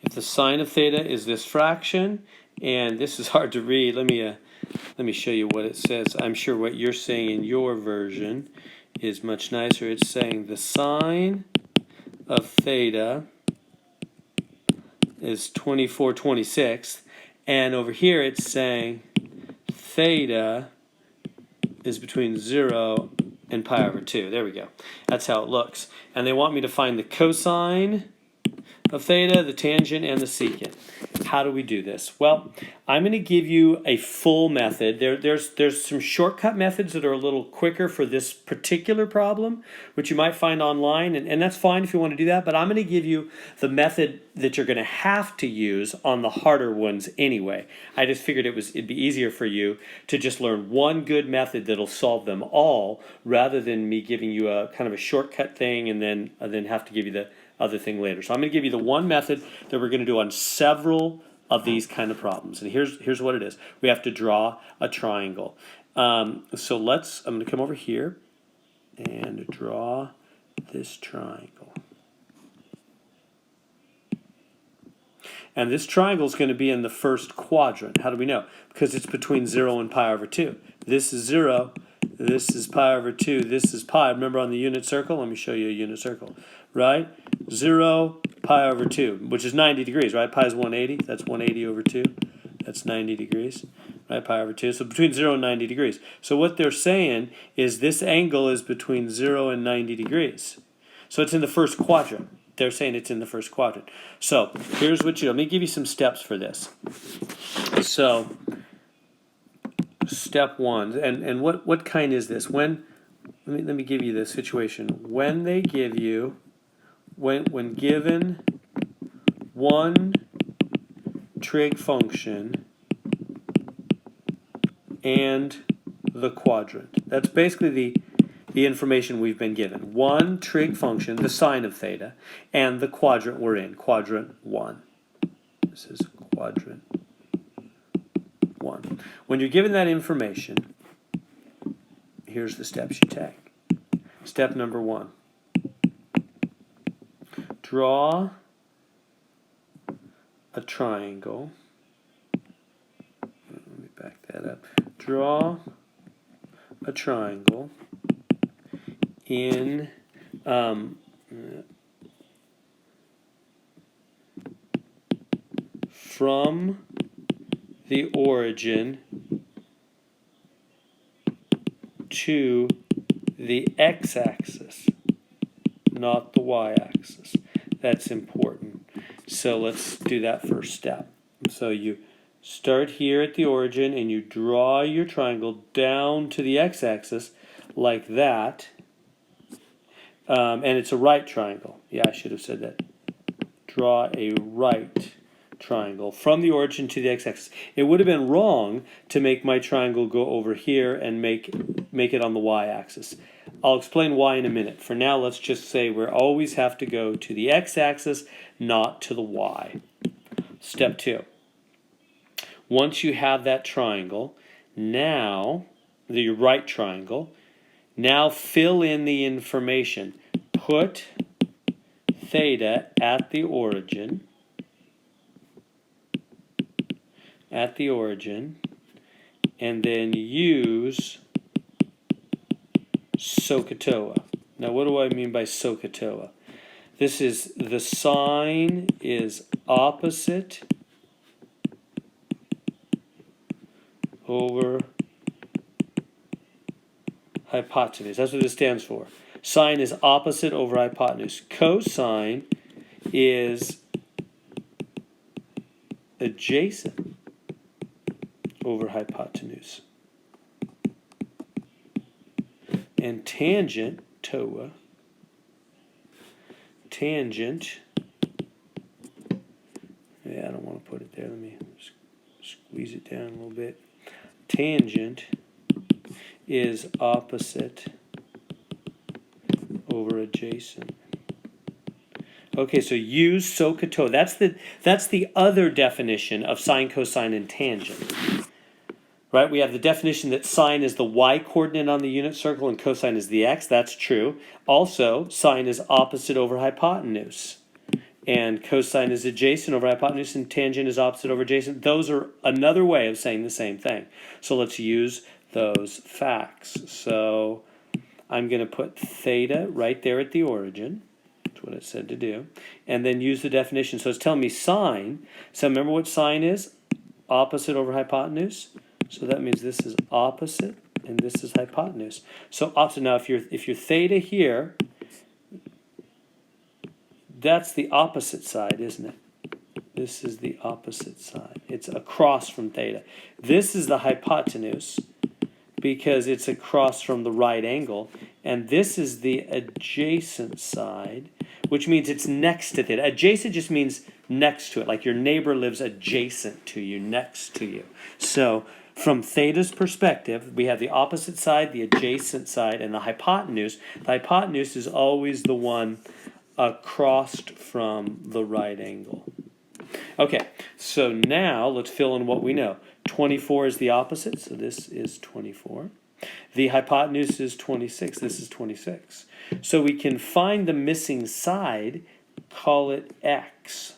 if the sine of theta is this fraction, and this is hard to read, let me show you what it says. I'm sure what you're saying in your version is much nicer. It's saying the sine of theta is 24/26, and over here it's saying theta is between 0 and pi over 2. There we go. That's how it looks. And they want me to find the cosine of theta, the tangent, and the secant. How do we do this? Well, I'm going to give you a full method. There's some shortcut methods that are a little quicker for this particular problem, which you might find online, and that's fine if you want to do that, but I'm going to give you the method that you're going to have to use on the harder ones anyway. I just figured it'd be easier for you to just learn one good method that'll solve them all, rather than me giving you a kind of a shortcut thing and then have to give you the other thing later. So I'm going to give you the one method that we're going to do on several of these kind of problems. And here's what it is. We have to draw a triangle. I'm going to come over here and draw this triangle. And this triangle is going to be in the first quadrant. How do we know? Because it's between 0 and pi over 2. This is 0. This is pi over 2. This is pi. Remember on the unit circle? Let me show you a unit circle. Right? 0, pi over 2, which is 90 degrees, right? Pi is 180. That's 180 over 2. That's 90 degrees. Right? Pi over 2. So between 0 and 90 degrees. So what they're saying is this angle is between 0 and 90 degrees. So it's in the first quadrant. They're saying it's in the first quadrant. So here's what you do. Let me give you some steps for this. So step 1, and what kind is this? Let me give you this situation. When they give you, when given one trig function and the quadrant. That's basically the information we've been given. One trig function, the sine of theta, and the quadrant we're in, quadrant 1. This is quadrant 1. When you're given that information, here's the steps you take. Step number 1. Draw a triangle. Let me back that up. Draw a triangle in from the origin to the x-axis, not the y-axis. That's important. So let's do that first step. So you start here at the origin and you draw your triangle down to the x-axis like that. And it's a right triangle. Yeah, I should have said that. Draw a right triangle from the origin to the x-axis. It would have been wrong to make my triangle go over here and make it on the y-axis. I'll explain why in a minute. For now, let's just say we always have to go to the x-axis, not to the y. Step 2. Once you have that triangle, now, your right triangle, now fill in the information. Put theta at the origin, and then use Sohcahtoa. Now, what do I mean by Sohcahtoa? This is the sine is opposite over hypotenuse. That's what this stands for. Sine is opposite over hypotenuse. Cosine is adjacent over hypotenuse. And tangent, toa, tangent, yeah, I don't want to put it there. Let me squeeze it down a little bit. Tangent is opposite over adjacent. Okay, so use Sohcahtoa. That's the other definition of sine, cosine, and tangent. Right? We have the definition that sine is the y-coordinate on the unit circle and cosine is the x. That's true. Also, sine is opposite over hypotenuse. and cosine is adjacent over hypotenuse, and tangent is opposite over adjacent. Those are another way of saying the same thing. So let's use those facts. So I'm going to put theta right there at the origin. That's what it said to do. And then use the definition. So it's telling me sine. So remember what sine is? Opposite over hypotenuse. So that means this is opposite and this is hypotenuse. So opposite. Now if you're theta here, that's the opposite side, isn't it? This is the opposite side. It's across from theta. This is the hypotenuse because it's across from the right angle. And this is the adjacent side, which means it's next to theta. Adjacent just means next to it, like your neighbor lives adjacent to you, next to you. So from theta's perspective, we have the opposite side, the adjacent side, and the hypotenuse. The hypotenuse is always the one across from the right angle. Okay, so now let's fill in what we know. 24 is the opposite, so this is 24. The hypotenuse is 26, this is 26. So we can find the missing side, call it x.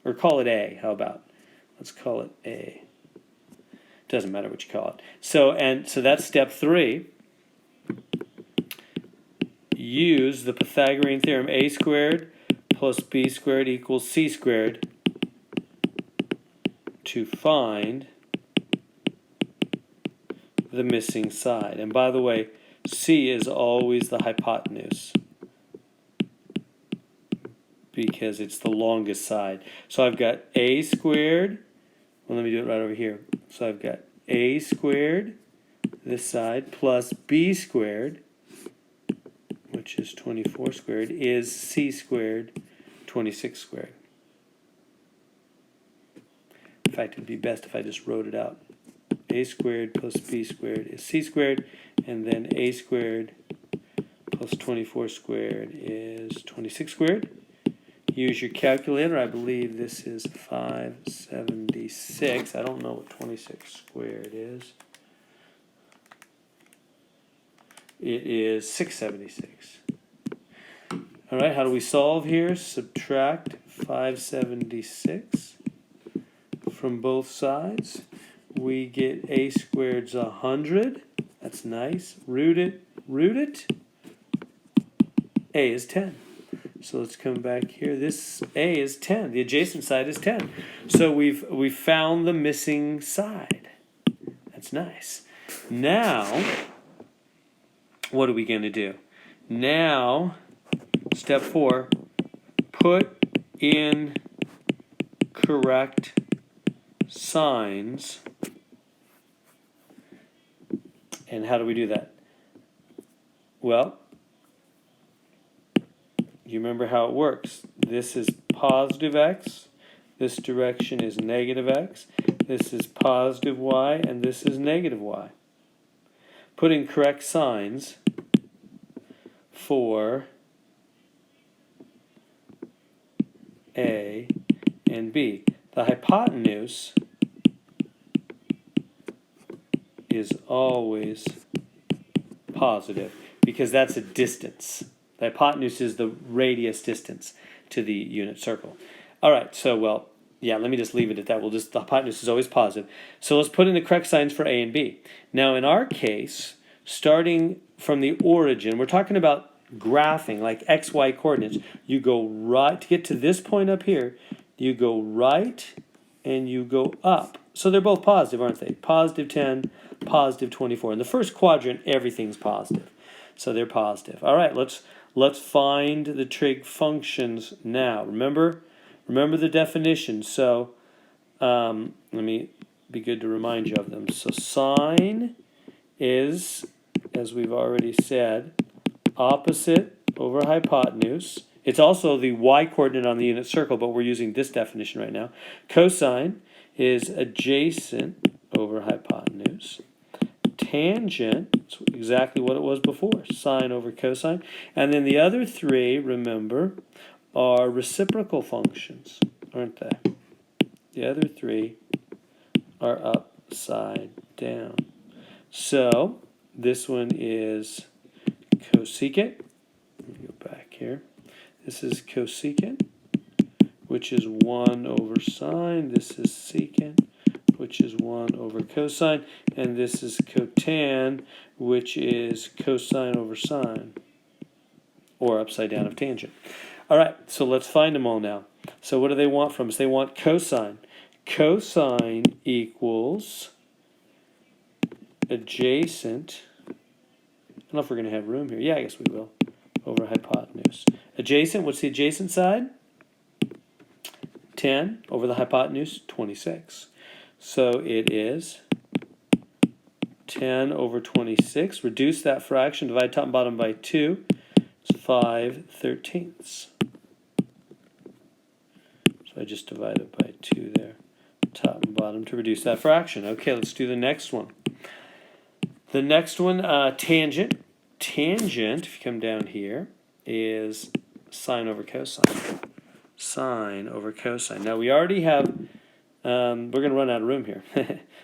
Or call it a, how about? Let's call it a. Doesn't matter what you call it. So that's step 3. Use the Pythagorean Theorem, a squared plus b squared equals c squared, to find the missing side. And by the way, c is always the hypotenuse because it's the longest side. So I've got a squared, well, let me do it right over here. So I've got a squared, this side, plus b squared, which is 24 squared, is c squared, 26 squared. In fact, it would be best if I just wrote it out. A squared plus b squared is c squared, and then a squared plus 24 squared is 26 squared. Use your calculator. I believe this is 576. I don't know what 26 squared is. It is 676. All right, how do we solve here? Subtract 576 from both sides. We get a squared's 100. That's nice. Root it. A is 10. So let's come back here. This a is 10. The adjacent side is 10. So we've found the missing side. That's nice. Now, what are we going to do? Now, step 4, put in correct signs. And how do we do that? Well, you remember how it works. This is positive x, this direction is negative x, this is positive y, and this is negative y. Put in correct signs for A and B. The hypotenuse is always positive because that's a distance. The hypotenuse is the radius distance to the unit circle. All right, so, well, yeah, let me just leave it at that. The hypotenuse is always positive. So let's put in the correct signs for A and B. Now, in our case, starting from the origin, we're talking about graphing, like XY coordinates. You go right, to get to this point up here, you go right and you go up. So they're both positive, aren't they? Positive 10, positive 24. In the first quadrant, everything's positive. So they're positive. All right, let's find the trig functions now. Remember the definition. So let me be good to remind you of them. So sine is, as we've already said, opposite over hypotenuse. It's also the y-coordinate on the unit circle, but we're using this definition right now. Cosine is adjacent over hypotenuse. Tangent, it's exactly what it was before, sine over cosine. And then the other three, remember, are reciprocal functions, aren't they? The other three are upside down. So this one is cosecant. Let me go back here. This is cosecant, which is 1 over sine. This is secant, which is 1 over cosine. And this is cotan, which is cosine over sine, or upside down of tangent. All right, so let's find them all now. So what do they want from us? They want cosine. Cosine equals adjacent. I don't know if we're going to have room here. Yeah, I guess we will. Over hypotenuse. Adjacent, what's the adjacent side? 10 over the hypotenuse, 26. So it is 10 over 26. Reduce that fraction, divide top and bottom by 2. It's 5/13. So I just divided by 2 there, top and bottom, to reduce that fraction. Okay, let's do the next one. The next one, tangent. Tangent, if you come down here, is sine over cosine. Sine over cosine. Now we already have, we're going to run out of room here.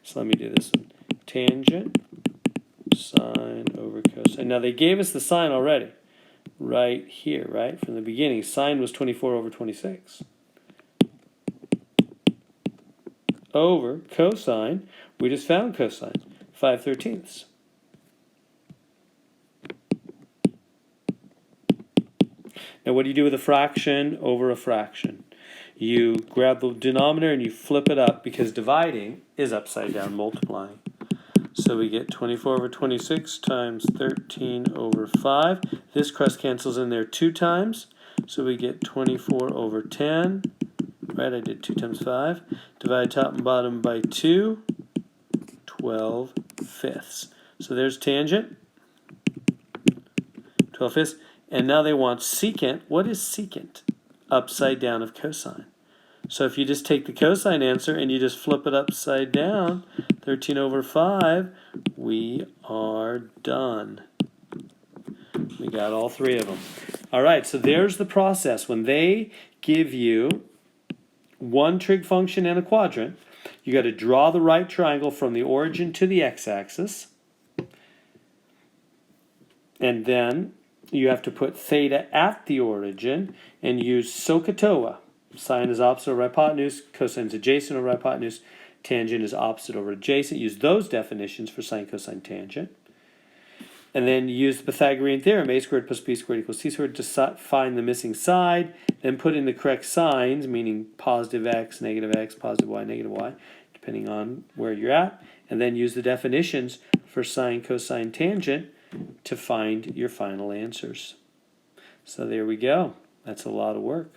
So let me do this one. Tangent, sine over cosine. Now they gave us the sine already, right here, right? From the beginning, sine was 24 over 26. Over cosine, we just found cosine, 5/13. Now what do you do with a fraction over a fraction? You grab the denominator and you flip it up, because dividing is upside down multiplying. So we get 24 over 26 times 13 over 5. This cross cancels in there 2 times. So we get 24 over 10. Right, I did 2 times 5. Divide top and bottom by 2. 12/5. So there's tangent. 12/5. And now they want secant. What is secant? Upside down of cosine. So if you just take the cosine answer and you just flip it upside down, 13 over 5, we are done. We got all 3 of them. All right, so there's the process. When they give you one trig function and a quadrant, you got to draw the right triangle from the origin to the x-axis. And then you have to put theta at the origin and use Sohcahtoa. Sine is opposite over hypotenuse, cosine is adjacent over hypotenuse, tangent is opposite over adjacent. Use those definitions for sine, cosine, tangent. And then use the Pythagorean Theorem, a squared plus b squared equals c squared, to find the missing side. Then put in the correct signs, meaning positive x, positive y, negative y, depending on where you're at. And then use the definitions for sine, cosine, tangent to find your final answers. So there we go. That's a lot of work.